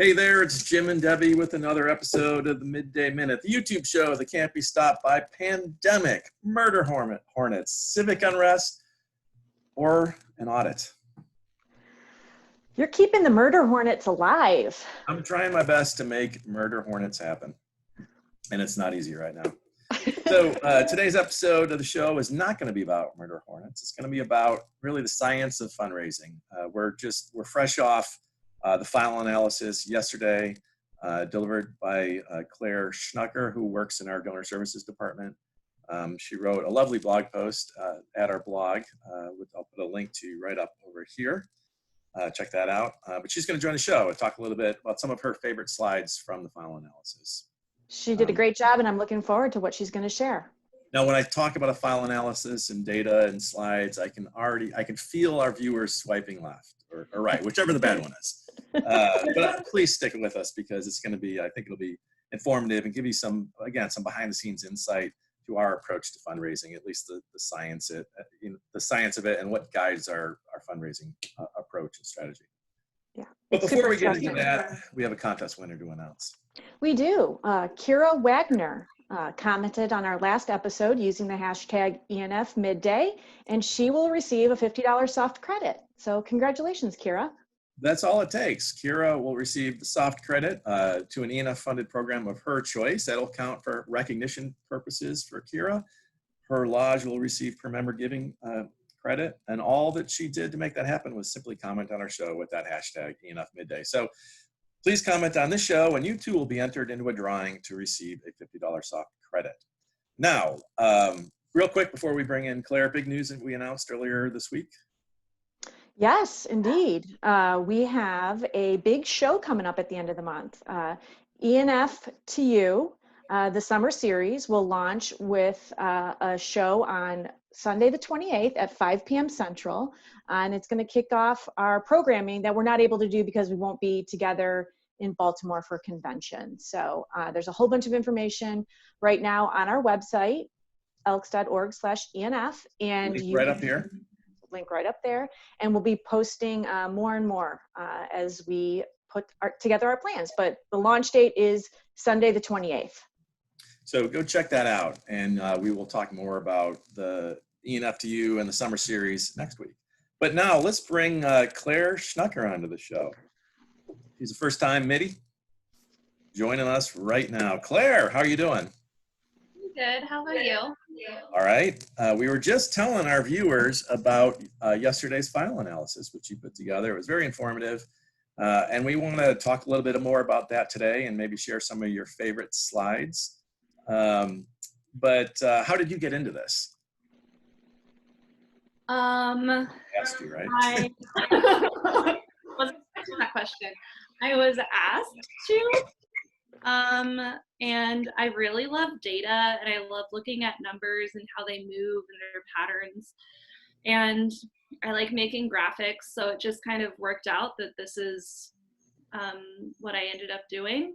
Hey there, it's Jim and Debbie with another episode of the Midday Minute, the YouTube show that can't be stopped by pandemic, murder hornets, civic unrest, or an audit. You're keeping the murder hornets alive. I'm trying my best to make murder hornets happen, and it's not easy right now. So today's episode of the show is not going to be about murder hornets. It's going to be about really the science of fundraising. We're fresh off the final analysis yesterday, delivered by Claire Schnucker, who works in our donor services department. She wrote a lovely blog post at our blog, which I'll put a link to right up over here. Check that out. But she's going to join the show and talk a little bit about some of her favorite slides from the final analysis. She did a great job, and I'm looking forward to what she's going to share. Now, when I talk about a file analysis and data and slides, I can feel our viewers swiping left or right, whichever the bad one is. But please stick with us because it's going to be, I think it'll be informative and give you some behind the scenes insight to our approach to fundraising, at least the science of it and what guides our fundraising approach and strategy. Yeah. But before we get into that, we have a contest winner to announce. We do. Kira Wagner commented on our last episode using the hashtag ENF-Midday, and she will receive a $50 soft credit. So congratulations, Kira. That's all it takes. Kira will receive the soft credit to an ENF-funded program of her choice. That'll count for recognition purposes for Kira. Her lodge will receive per member giving credit, and all that she did to make that happen was simply comment on our show with that hashtag ENF-Midday. So please comment on this show, and you too will be entered into a drawing to receive a $50 soft credit. Now, real quick before we bring in Claire, big news that we announced earlier this week. Yes, indeed. We have a big show coming up at the end of the month. ENF to You, the summer series, will launch with a show on Sunday the 28th at 5 p.m. Central. And it's going to kick off our programming that we're not able to do because we won't be together in Baltimore for convention. So there's a whole bunch of information right now on our website, elks.org/ENF. And link right up here. Link right up there. And we'll be posting more and more as we put together our plans. But the launch date is Sunday the 28th. So go check that out. And we will talk more about the ENF to You and the summer series next week. But now let's bring Claire Schnucker onto the show. She's a first-time Middy joining us right now. Claire, how are you doing? Good. How about you? All right. We were just telling our viewers about yesterday's final analysis, which you put together. It was very informative. And we want to talk a little bit more about that today and maybe share some of your favorite slides. But how did you get into this? I asked you, right? I wasn't expecting that question. I was asked to. And I really love data, and I love looking at numbers and how they move and their patterns. And I like making graphics, so it just kind of worked out that this is what I ended up doing.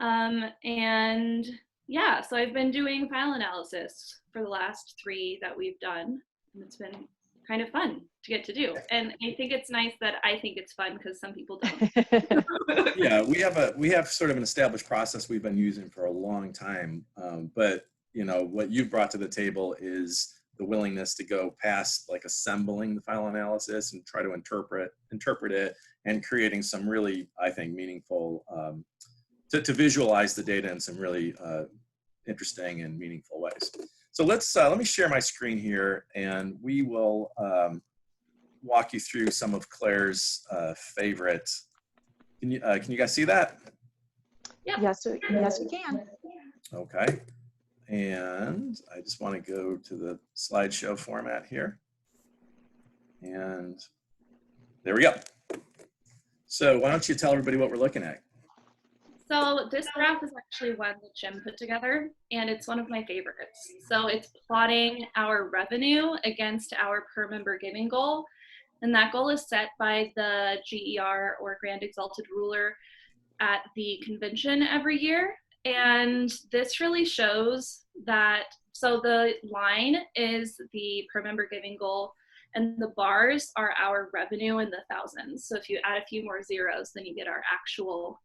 And yeah, so I've been doing file analysis for the last 3 that we've done, and it's been kind of fun to get to do. And I think it's nice that I think it's fun because some people don't. Yeah, we have sort of an established process we've been using for a long time. But you know, what you've brought to the table is the willingness to go past like assembling the file analysis and try to interpret it and creating some really, I think, meaningful to visualize the data in some really interesting and meaningful ways. So let me share my screen here, and we will walk you through some of Claire's favorite. Can you guys see that? Yeah. Yes, we can. Okay. And I just want to go to the slideshow format here. And there we go. So why don't you tell everybody what we're looking at? So this graph is actually one that Jim put together, and it's one of my favorites. So it's plotting our revenue against our per member giving goal. And that goal is set by the GER, or Grand Exalted Ruler, at the convention every year. And this really shows that, so the line is the per member giving goal, and the bars are our revenue in the thousands. So if you add a few more zeros, then you get our actual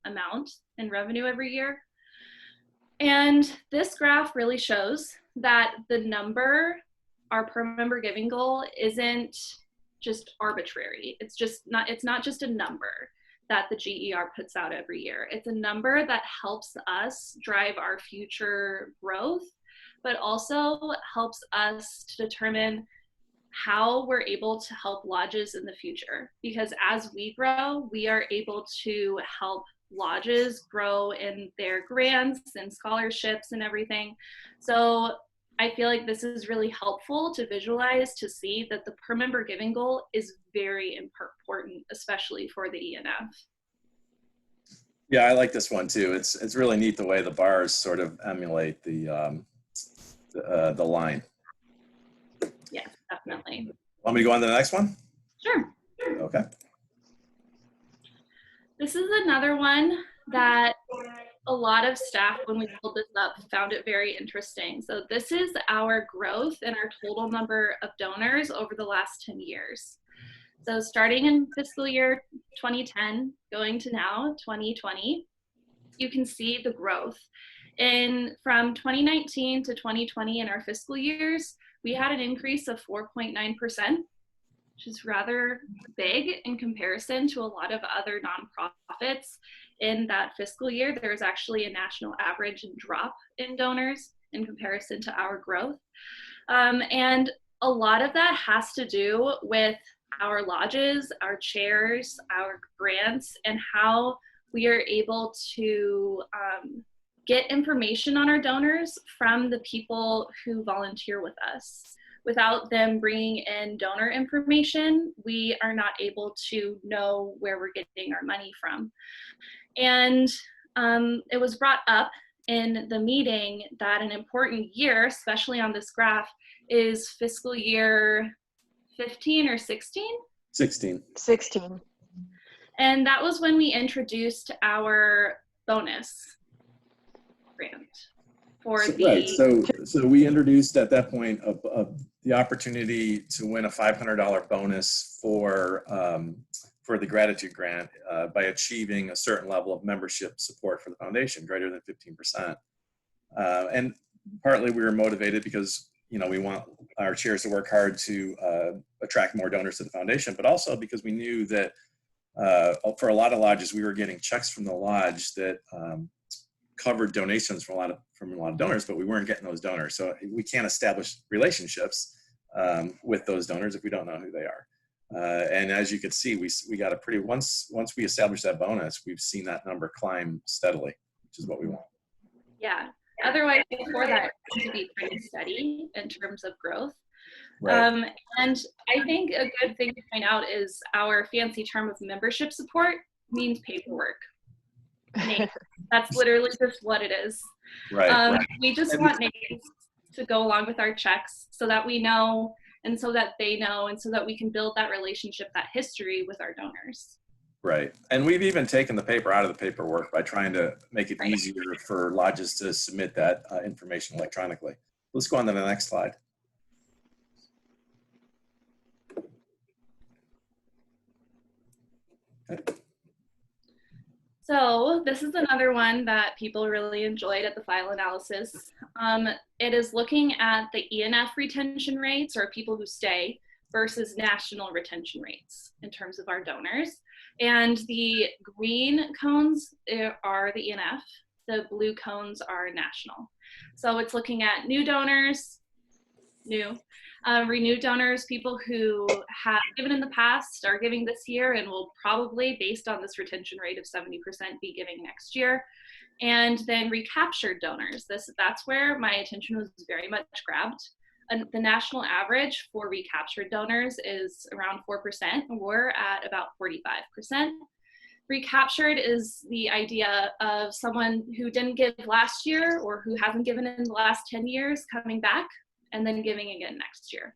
amount in revenue every year. And this graph really shows that the number, our per member giving goal, isn't just arbitrary. It's not just a number that the GER puts out every year. It's a number that helps us drive our future growth, but also helps us to determine how we're able to help lodges in the future. Because as we grow, we are able to help lodges grow in their grants and scholarships and everything. So I feel like this is really helpful to visualize, to see that the per member giving goal is very important, especially for the ENF. Yeah, I like this one too. It's really neat the way the bars sort of emulate the line. Yes, definitely. Want me to go on to the next one? Sure. Okay. This is another one that a lot of staff, when we pulled this up, found it very interesting. So this is our growth and our total number of donors over the last 10 years. So starting in fiscal year 2010, going to now, 2020, you can see the growth. From 2019 to 2020 in our fiscal years, we had an increase of 4.9%, which is rather big in comparison to a lot of other nonprofits. In that fiscal year, there's actually a national average drop in donors in comparison to our growth. And a lot of that has to do with our lodges, our chairs, our grants, and how we are able to get information on our donors from the people who volunteer with us. Without them bringing in donor information, we are not able to know where we're getting our money from. And it was brought up in the meeting that an important year, especially on this graph, is fiscal year 15 or 16? 16. 16. And that was when we introduced our bonus grant for Right. So we introduced at that point the opportunity to win a $500 bonus for the gratitude grant by achieving a certain level of membership support for the foundation, greater than 15%. And partly we were motivated because we want our chairs to work hard to attract more donors to the foundation, but also because we knew that for a lot of lodges, we were getting checks from the lodge that covered donations from a lot of donors, but we weren't getting those donors. So we can't establish relationships with those donors if we don't know who they are. And as you can see, we got a pretty, once we established that bonus, we've seen that number climb steadily, which is what we want. Yeah. Otherwise, before that, it to be pretty steady in terms of growth. Right. And I think a good thing to point out is our fancy term of membership support means paperwork. That's literally just what it is. Right. We just want names to go along with our checks so that we know, and so that they know, and so that we can build that relationship, that history with our donors. Right. And we've even taken the paper out of the paperwork by trying to make it easier for lodges to submit that information electronically. Let's go on to the next slide. Okay. So this is another one that people really enjoyed at the file analysis. It is looking at the ENF retention rates, or people who stay, versus national retention rates in terms of our donors. And the green cones are the ENF, the blue cones are national. So it's looking at new donors, renewed donors, people who have given in the past, are giving this year, and will probably, based on this retention rate of 70%, be giving next year. And then recaptured donors. That's where my attention was very much grabbed. And the national average for recaptured donors is around 4%. We're at about 45%. Recaptured is the idea of someone who didn't give last year or who hasn't given in the last 10 years coming back and then giving again next year.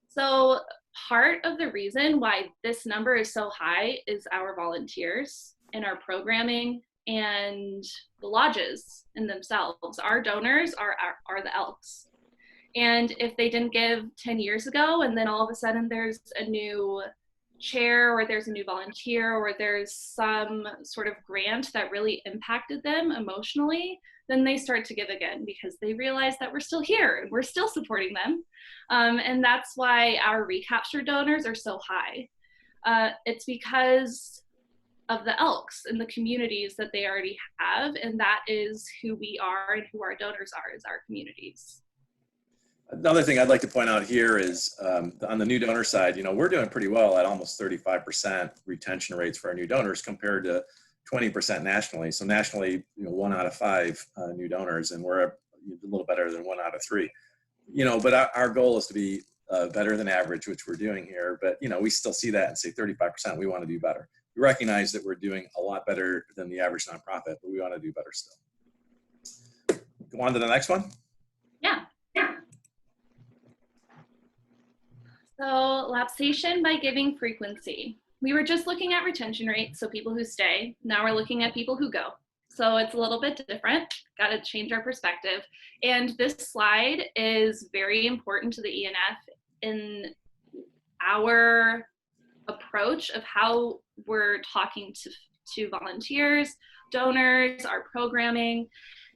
So part of the reason why this number is so high is our volunteers and our programming and the lodges in themselves. Our donors are the Elks. And if they didn't give 10 years ago, and then all of a sudden there's a new chair, or there's a new volunteer, or there's some sort of grant that really impacted them emotionally, then they start to give again because they realize that we're still here and we're still supporting them. And that's why our recapture donors are so high. It's because of the Elks and the communities that they already have, and that is who we are and who our donors are, is our communities. Another thing I'd like to point out here is on the new donor side, you know, we're doing pretty well at almost 35% retention rates for our new donors compared to 20% nationally. So nationally, you know, 1 out of 5 new donors, and we're a little better than 1 out of 3. You know, but our goal is to be better than average, which we're doing here. But, you know, we still see that and say 35%, we want to do better. We recognize that we're doing a lot better than the average nonprofit, but we want to do better still. Go on to the next one. Yeah. So lapsation by giving frequency. We were just looking at retention rates, so people who stay. Now we're looking at people who go. So it's a little bit different. Got to change our perspective. And this slide is very important to the ENF in our approach of how we're talking to volunteers, donors, our programming.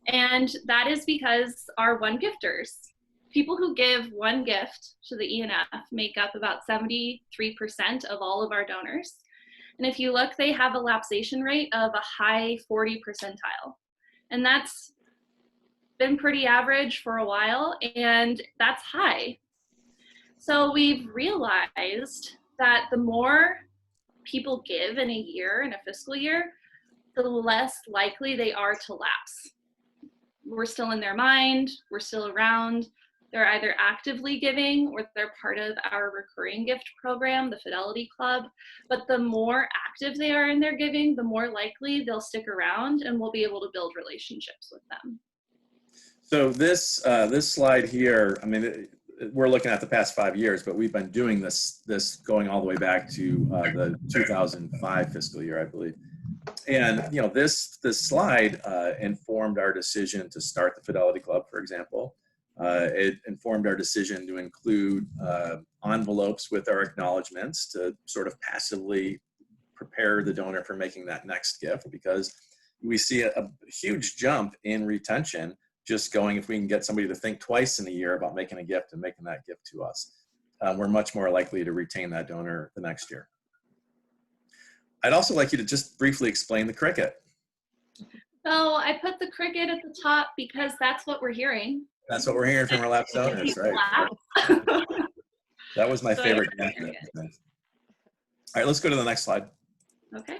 And that is because our one gifters, people who give one gift to the ENF, make up about 73% of all of our donors. And if you look, they have a lapsation rate of a high 40 percentile. And that's been pretty average for a while, and that's high. So we've realized that the more people give in a year, in a fiscal year, the less likely they are to lapse. We're still in their mind, we're still around. They're either actively giving or they're part of our recurring gift program, the Fidelity Club. But the more active they are in their giving, the more likely they'll stick around, and we'll be able to build relationships with them. So this slide here, I mean, we're looking at the past 5 years, but we've been doing this going all the way back to the 2005 fiscal year, I believe. And you know, this slide informed our decision to start the Fidelity Club, for example. It informed our decision to include envelopes with our acknowledgments to sort of passively prepare the donor for making that next gift, because we see a huge jump in retention just going, if we can get somebody to think twice in a year about making a gift and making that gift to us. We're much more likely to retain that donor the next year. I'd also like you to just briefly explain the cricket. So I put the cricket at the top because that's what we're hearing. That's what we're hearing from our lapsed donors, right? That was my favorite. All right, let's go to the next slide. Okay.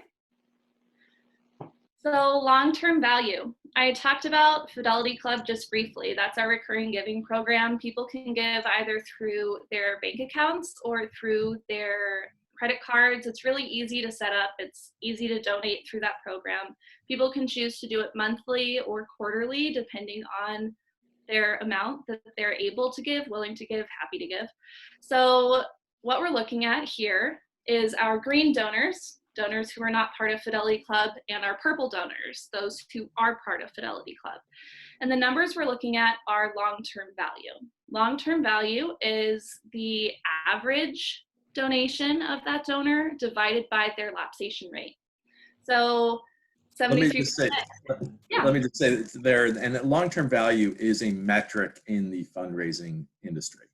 So long-term value. I talked about Fidelity Club just briefly. That's our recurring giving program. People can give either through their bank accounts or through their credit cards. It's really easy to set up. It's easy to donate through that program. People can choose to do it monthly or quarterly, depending on their amount that they're able to give, willing to give, happy to give. So what we're looking at here is our green donors, donors who are not part of Fidelity Club, and our purple donors, those who are part of Fidelity Club. And the numbers we're looking at are long-term value. Long-term value is the average donation of that donor divided by their lapsation rate. So 73%. Let me just say that there, and that long-term value is a metric in the fundraising industry.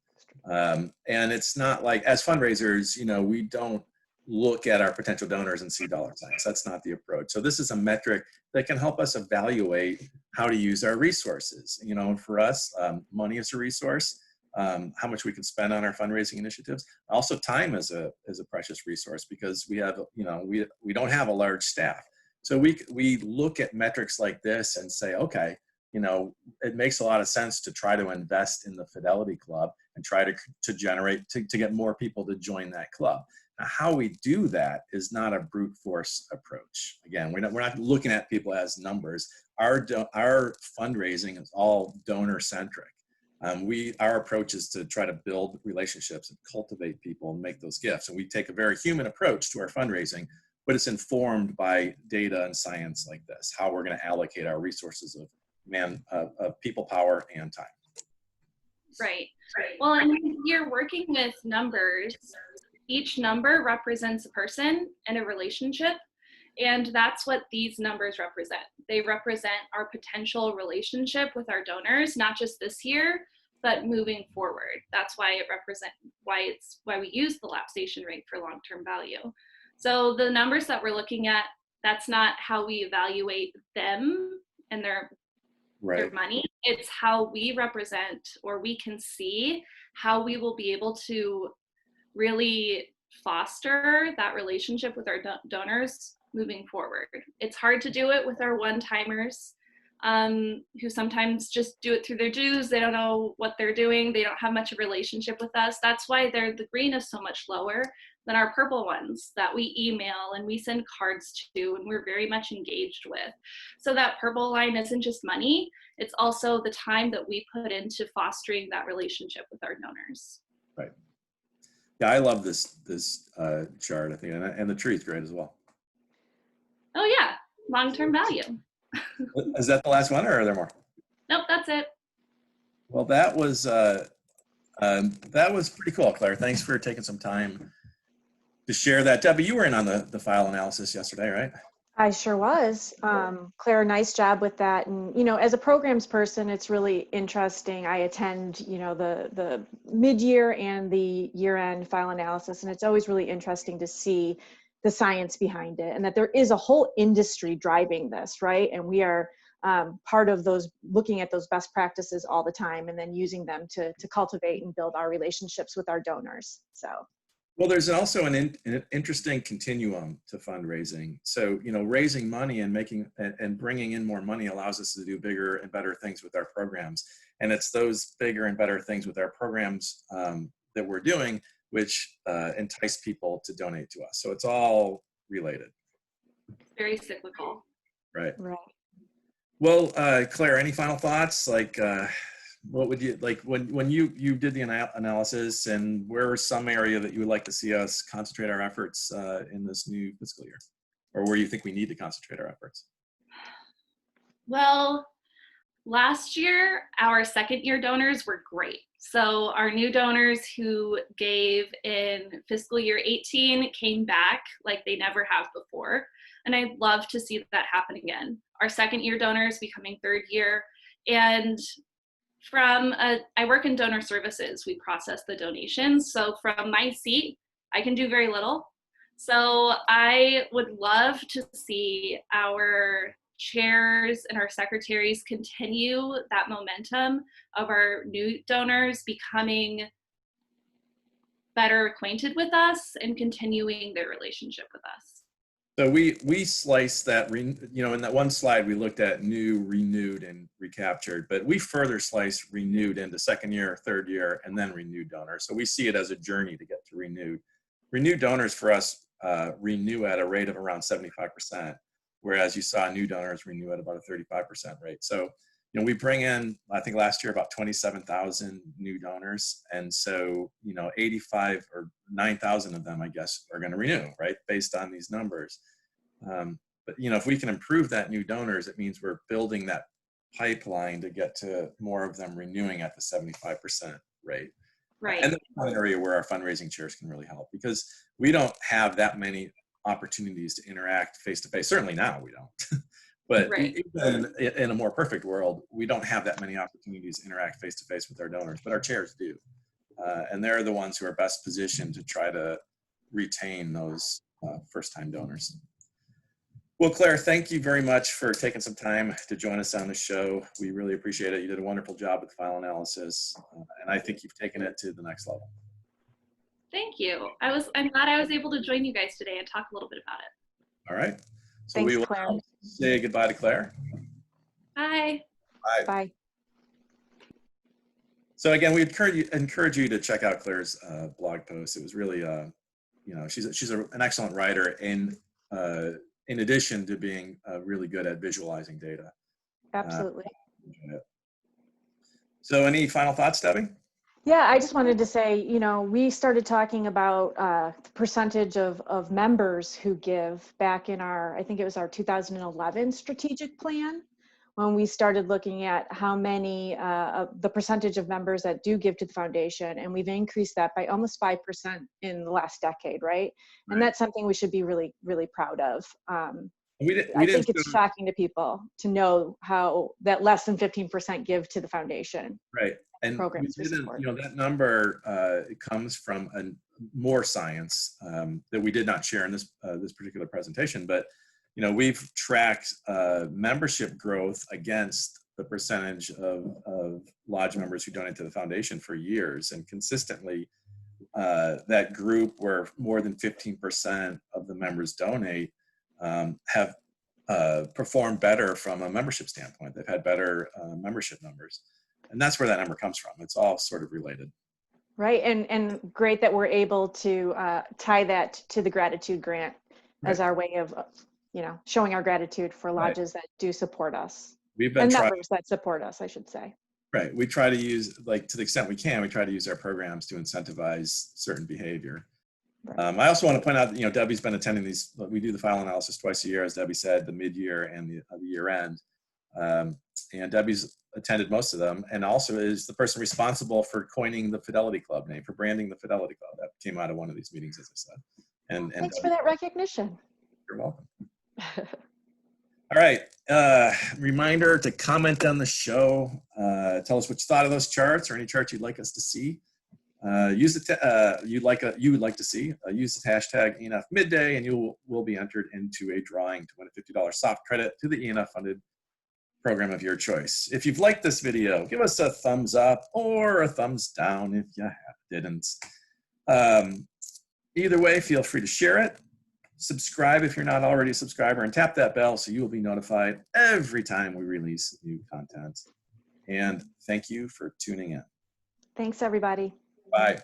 And it's not like, as fundraisers, you know, we don't look at our potential donors and see dollar signs. That's not the approach. So this is a metric that can help us evaluate how to use our resources. You know, and for us, money is a resource. How much we can spend on our fundraising initiatives. Also, time is a precious resource, because we have, you know, we don't have a large staff. So we look at metrics like this and say, okay, you know, it makes a lot of sense to try to invest in the Fidelity Club and try to generate, to get more people to join that club. Now, how we do that is not a brute force approach. Again, we're not looking at people as numbers. Our fundraising is all donor centric. Our approach is to try to build relationships and cultivate people and make those gifts. And we take a very human approach to our fundraising, but it's informed by data and science like this, how we're going to allocate our resources of people power and time. Right. Well, and when you're working with numbers, each number represents a person and a relationship. And that's what these numbers represent. They represent our potential relationship with our donors, not just this year, but moving forward. That's why why we use the lapsation rate for long-term value. So the numbers that we're looking at, that's not how we evaluate them and their money. It's how we represent, or we can see how we will be able to really foster that relationship with our donors moving forward. It's hard to do it with our one-timers who sometimes just do it through their dues. They don't know what they're doing. They don't have much of a relationship with us. That's why the green is so much lower than our purple ones that we email and we send cards to and we're very much engaged with. So that purple line isn't just money, it's also the time that we put into fostering that relationship with our donors. Right. Yeah, I love this chart, I think, and the tree's great as well. Oh yeah, long-term value. Is that the last one, or are there more? Nope, that's it. Well, that was pretty cool, Claire. Thanks for taking some time to share that. Debbie, you were in on the file analysis yesterday, right? I sure was. Claire, nice job with that. And, you know, as a programs person, it's really interesting. I attend, you know, the mid-year and the year-end file analysis, and it's always really interesting to see the science behind it and that there is a whole industry driving this, right? And we are part of those, looking at those best practices all the time and then using them to cultivate and build our relationships with our donors. So. Well, there's also an interesting continuum to fundraising. So, you know, raising money and bringing in more money allows us to do bigger and better things with our programs. And it's those bigger and better things with our programs that we're doing, which entice people to donate to us. So it's all related. Very cyclical. Right. Right. Well, Claire, any final thoughts? Like, what would you like when you did the analysis, and where was some area that you would like to see us concentrate our efforts in this new fiscal year, or where you think we need to concentrate our efforts? Well, last year, our second-year donors were great. So our new donors who gave in fiscal year 18 came back like they never have before. And I'd love to see that happen again. Our second-year donors becoming third year. And I work in donor services. We process the donations. So from my seat, I can do very little. So I would love to see our chairs and our secretaries continue that momentum of our new donors becoming better acquainted with us and continuing their relationship with us. So we sliced that, you know, in that one slide we looked at new, renewed, and recaptured, but we further sliced renewed into second year, third year, and then renewed donors. So we see it as a journey to get to renewed. Renewed donors for us renew at a rate of around 75%, whereas you saw new donors renew at about a 35% rate. So, you know, we bring in, I think last year, about 27,000 new donors. And so, you know, 85 or 9,000 of them, I guess, are going to renew, right? Based on these numbers. But, you know, if we can improve that new donors, it means we're building that pipeline to get to more of them renewing at the 75% rate. Right. And that's one area where our fundraising chairs can really help, because we don't have that many opportunities to interact face-to-face. Certainly now we don't. But right. Even in a more perfect world, we don't have that many opportunities to interact face-to-face with our donors, but our chairs do. And they're the ones who are best positioned to try to retain those first-time donors. Well, Claire, thank you very much for taking some time to join us on the show. We really appreciate it. You did a wonderful job with file analysis, and I think you've taken it to the next level. Thank you. I'm glad I was able to join you guys today and talk a little bit about it. All right. So Thanks, we will Claire. say goodbye to Claire. Bye. Bye. Bye. So again, we encourage you to check out Claire's blog post. It was really, you know, she's an excellent writer, in addition to being really good at visualizing data. Absolutely. So any final thoughts, Debbie? Yeah, I just wanted to say, you know, we started talking about the percentage of members who give back in our, I think it was our 2011 strategic plan. when we started looking at how many, the percentage of members that do give to the foundation, and we've increased that by almost 5% in the last decade, right? And Right. that's something we should be really, really proud of. We I didn't think it's shocking to people to know how that less than 15% give to the foundation. right. And we Programs we didn't, support. that number it comes from more science that we did not share in this particular presentation. But we've tracked membership growth against the percentage of lodge members who donate to the foundation for years, and consistently that group where more than 15% of the members donate have performed better from a membership standpoint. They've had better membership numbers. And that's where that number comes from. It's all sort of related. Right, and great that we're able to tie that to the gratitude grant as our way of, showing our gratitude for lodges that do support us. We've been and members that support us, I should say. Right. We try to use, to the extent we can, we try to use our programs to incentivize certain behavior. Right. I also want to point out that, Debbie's been attending these. We do the file analysis twice a year, as Debbie said, the mid-year and the year end. And Debbie's attended most of them, and also is the person responsible for coining the Fidelity Club name, for branding the Fidelity Club. That came out of one of these meetings, as I said. And thanks for that recognition. You're welcome. All right. Reminder to comment on the show. Tell us what you thought of those charts or any charts you'd like us to see. Use the you would like to see. Use the hashtag ENF Midday, and you will be entered into a drawing to win a $50 soft credit to the ENF-funded program of your choice. If you've liked this video, give us a thumbs up or a thumbs down if you didn't. Either way, feel free to share it. Subscribe if you're not already a subscriber, and tap that bell so you will be notified every time we release new content. And thank you for tuning in. Thanks, everybody. Bye.